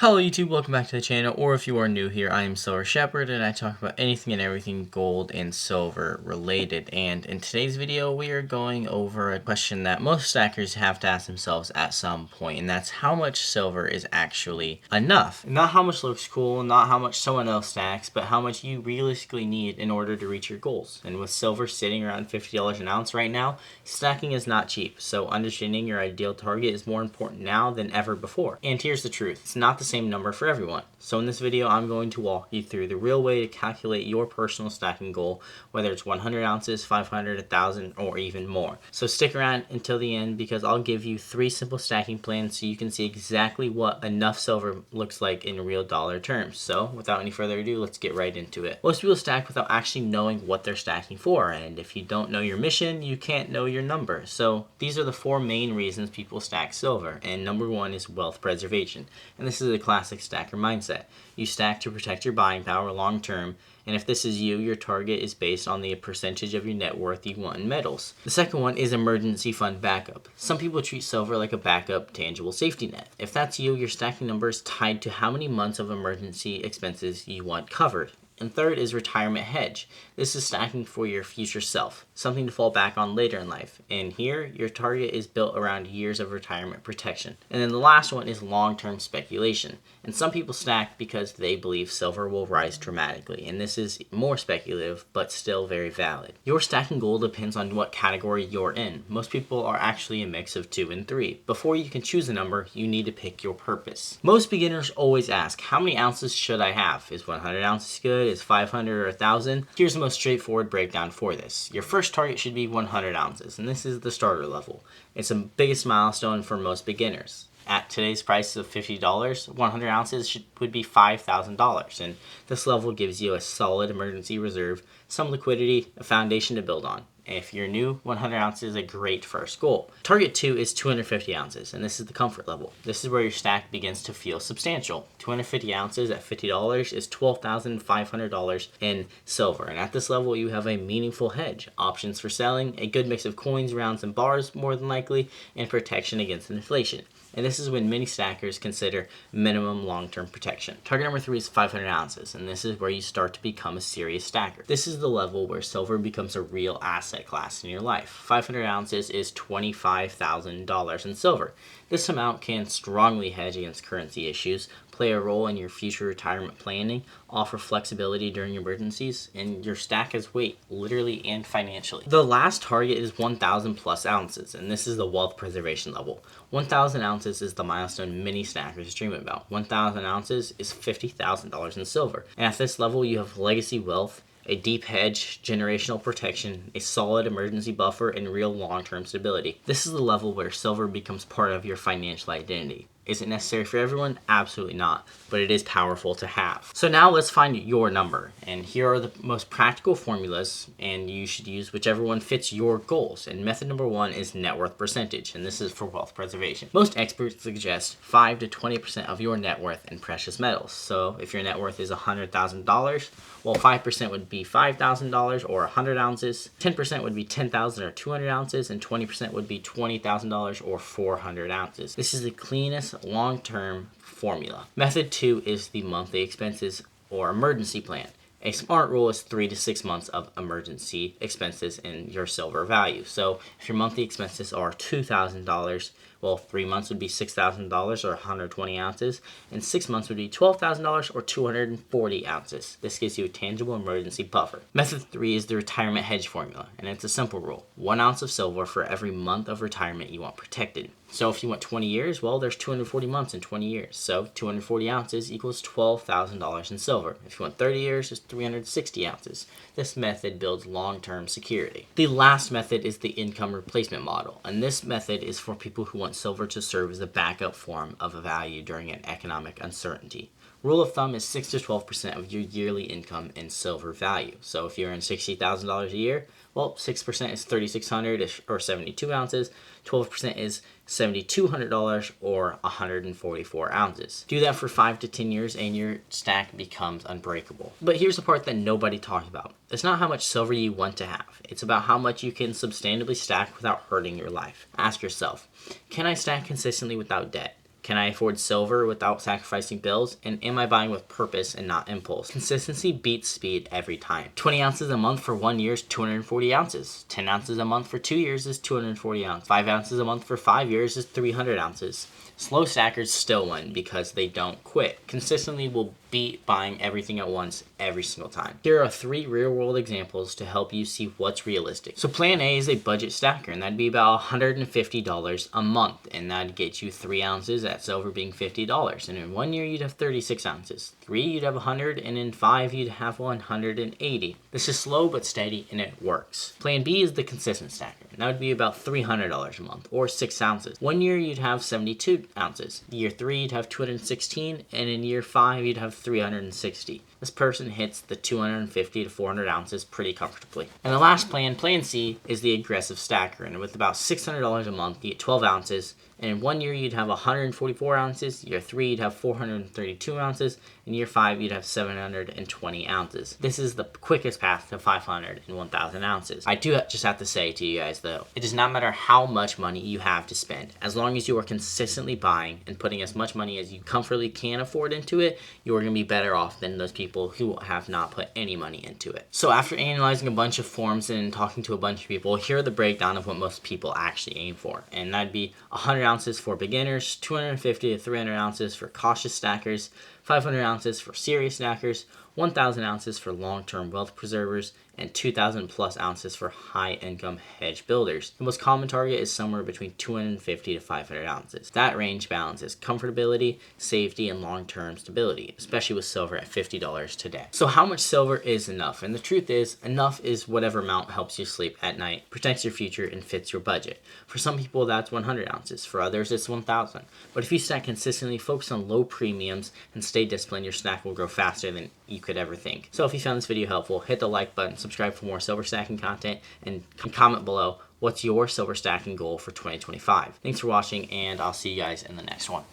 Hello YouTube, welcome back to the channel, or if you are new here, I am Silver Shepherd and I talk about anything and everything gold and silver related. And in today's video, we are going over a question that most stackers have to ask themselves at some point, and that's how much silver is actually enough. Not how much looks cool, not how much someone else stacks, but how much you realistically need in order to reach your goals. And with silver sitting around $50 an ounce right now, stacking is not cheap, so understanding your ideal target is more important now than ever before. And here's the truth, it's not the same number for everyone. So in this video, I'm going to walk you through the real way to calculate your personal stacking goal, whether it's 100 ounces, 500, 1,000, or even more. So stick around until the end because I'll give you 3 simple stacking plans so you can see exactly what enough silver looks like in real dollar terms. So without any further ado, let's get right into it. Most people stack without actually knowing what they're stacking for, and if you don't know your mission, you can't know your number. So these are the 4 main reasons people stack silver, and number 1 is wealth preservation. And this is a classic stacker mindset. You stack to protect your buying power long term, and if this is you, your target is based on the percentage of your net worth you want in metals. The second one is emergency fund backup. Some people treat silver like a backup tangible safety net. If that's you, your stacking number is tied to how many months of emergency expenses you want covered. And third is retirement hedge. This is stacking for your future self, something to fall back on later in life. And here, your target is built around years of retirement protection. And then the last one is long-term speculation. And some people stack because they believe silver will rise dramatically. And this is more speculative, but still very valid. Your stacking goal depends on what category you're in. Most people are actually a mix of 2 and 3. Before you can choose a number, you need to pick your purpose. Most beginners always ask, how many ounces should I have? Is 100 ounces good? Is 500 or 1,000? Here's the most straightforward breakdown for this. Your first target should be 100 ounces, and this is the starter level. It's the biggest milestone for most beginners. At today's price of $50, 100 ounces would be $5,000, and this level gives you a solid emergency reserve, some liquidity, a foundation to build on. If you're new, 100 ounces is a great first goal. Target 2 is 250 ounces, and this is the comfort level. This is where your stack begins to feel substantial. 250 ounces at $50 is $12,500 in silver, and at this level you have a meaningful hedge, options for selling, a good mix of coins, rounds, and bars more than likely, and protection against inflation. And this is when many stackers consider minimum long-term protection. Target number 3 is 500 ounces, and this is where you start to become a serious stacker. This is the level where silver becomes a real asset class in your life. 500 ounces is $25,000 in silver. This amount can strongly hedge against currency issues, play a role in your future retirement planning, offer flexibility during emergencies, and your stack has weight, literally and financially. The last target is 1,000 plus ounces, and this is the wealth preservation level. 1,000 ounces is the milestone many stackers dream about. 1,000 ounces is $50,000 in silver. And at this level, you have legacy wealth, a deep hedge, generational protection, a solid emergency buffer, and real long-term stability. This is the level where silver becomes part of your financial identity. Is it necessary for everyone? Absolutely not, but it is powerful to have. So now let's find your number, and here are the most practical formulas, and you should use whichever one fits your goals. And method number 1 is net worth percentage, and this is for wealth preservation. Most experts suggest 5 to 20% of your net worth in precious metals. So if your net worth is $100,000, well, 5% would be $5,000 or 100 ounces, 10% would be 10,000 or 200 ounces, and 20% would be $20,000 or 400 ounces. This is the cleanest long-term formula. Method 2 is the monthly expenses or emergency plan. A smart rule is 3 to 6 months of emergency expenses in your silver value. So if your monthly expenses are $2,000, well, 3 months would be $6,000 or 120 ounces, and 6 months would be $12,000 or 240 ounces. This gives you a tangible emergency buffer. Method 3 is the retirement hedge formula, and it's a simple rule. 1 ounce of silver for every month of retirement you want protected. So if you want 20 years, well, there's 240 months in 20 years. So 240 ounces equals $12,000 in silver. If you want 30 years, it's 360 ounces. This method builds long-term security. The last method is the income replacement model, and this method is for people who want silver to serve as a backup form of a value during an economic uncertainty. Rule of thumb is 6 to 12% of your yearly income in silver value. So if you're in $60,000 a year, well, 6% is $3,600 or 72 ounces. 12% is $7,200 or 144 ounces. Do that for 5 to 10 years and your stack becomes unbreakable. But here's the part that nobody talks about. It's not how much silver you want to have. It's about how much you can substantially stack without hurting your life. Ask yourself, can I stack consistently without debt? Can I afford silver without sacrificing bills? And am I buying with purpose and not impulse? Consistency beats speed every time. 20 ounces a month for 1 year is 240 ounces. 10 ounces a month for 2 years is 240 ounces. 5 ounces a month for 5 years is 300 ounces. Slow stackers still win because they don't quit. Consistently will beat buying everything at once every single time. Here are 3 real-world examples to help you see what's realistic. So plan A is a budget stacker, and that'd be about $150 a month, and that'd get you 3 ounces at silver being $50. And in 1 year, you'd have 36 ounces. 3, you'd have 100, and in 5, you'd have 180. This is slow but steady, and it works. Plan B is the consistent stacker, and that would be about $300 a month, or 6 ounces. 1 year, you'd have 72 ounces. Year 3, you'd have 216, and in year 5, you'd have 360. This person hits the 250 to 400 ounces pretty comfortably. And the last plan, plan C, is the aggressive stacker. And with about $600 a month, you get 12 ounces. And in 1 year, you'd have 144 ounces. Year 3, you'd have 432 ounces. In year 5, you'd have 720 ounces. This is the quickest path to 500 and 1,000 ounces. I do just have to say to you guys, though, it does not matter how much money you have to spend. As long as you are consistently buying and putting as much money as you comfortably can afford into it, you are going to be better off than those people who have not put any money into it. So after analyzing a bunch of forms and talking to a bunch of people, here are the breakdown of what most people actually aim for. And that'd be 100 ounces for beginners, 250 to 300 ounces for cautious stackers, 500 ounces for serious stackers, 1,000 ounces for long-term wealth preservers, and 2,000 plus ounces for high-income hedge builders. The most common target is somewhere between 250 to 500 ounces. That range balances comfortability, safety, and long-term stability, especially with silver at $50 today. So how much silver is enough? And the truth is, enough is whatever amount helps you sleep at night, protects your future, and fits your budget. For some people, that's 100 ounces. For others, it's 1,000. But if you stack consistently, focus on low premiums, and stay disciplined, your stack will grow faster than you could ever think. So if you found this video helpful, hit the like button, subscribe for more silver stacking content, and comment below what's your silver stacking goal for 2025. Thanks for watching, and I'll see you guys in the next one.